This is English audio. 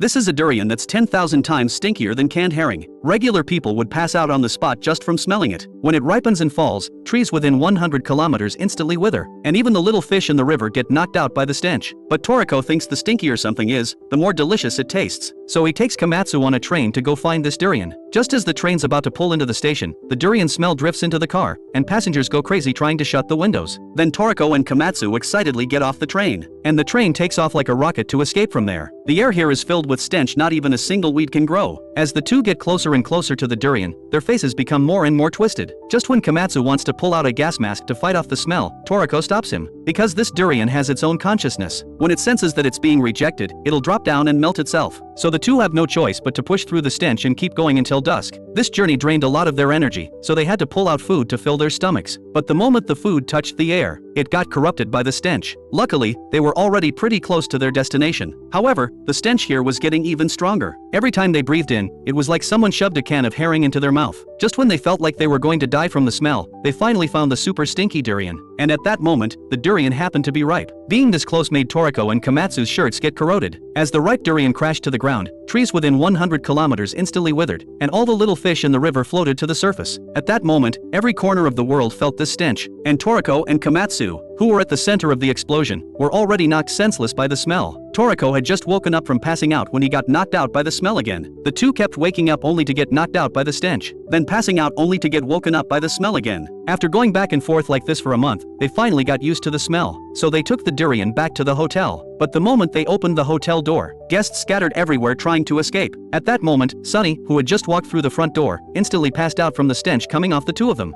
This is a durian that's 10,000 times stinkier than canned herring. Regular people would pass out on the spot just from smelling it. When it ripens and falls, trees within 100 kilometers instantly wither, and even the little fish in the river get knocked out by the stench. But Toriko thinks the stinkier something is, the more delicious it tastes. So he takes Komatsu on a train to go find this durian. Just as the train's about to pull into the station, the durian smell drifts into the car, and passengers go crazy trying to shut the windows. Then Toriko and Komatsu excitedly get off the train, and the train takes off like a rocket to escape from there. The air here is filled with stench not even a single weed can grow. As the two get closer and closer to the durian, their faces become more and more twisted. Just when Komatsu wants to pull out a gas mask to fight off the smell, Toriko stops him. Because this durian has its own consciousness. When it senses that it's being rejected, it'll drop down and melt itself. So the two have no choice but to push through the stench and keep going until dusk. This journey drained a lot of their energy, so they had to pull out food to fill their stomachs. But the moment the food touched the air, it got corrupted by the stench. Luckily, they were already pretty close to their destination. However, the stench here was getting even stronger. Every time they breathed in, it was like someone shoved a can of herring into their mouth. Just when they felt like they were going to die from the smell, they finally found the super stinky durian. And at that moment, the durian happened to be ripe. Being this close made Toriko and Komatsu's shirts get corroded. As the ripe durian crashed to the ground, trees within 100 kilometers instantly withered, and all the little fish in the river floated to the surface. At that moment, every corner of the world felt this stench, and Toriko and Komatsu, who were at the center of the explosion, were already knocked senseless by the smell. Toriko had just woken up from passing out when he got knocked out by the smell again. The two kept waking up only to get knocked out by the stench, then passing out only to get woken up by the smell again. After going back and forth like this for a month, they finally got used to the smell, so they took the durian back to the hotel. But the moment they opened the hotel door, guests scattered everywhere trying to escape. At that moment, Sunny, who had just walked through the front door, instantly passed out from the stench coming off the two of them.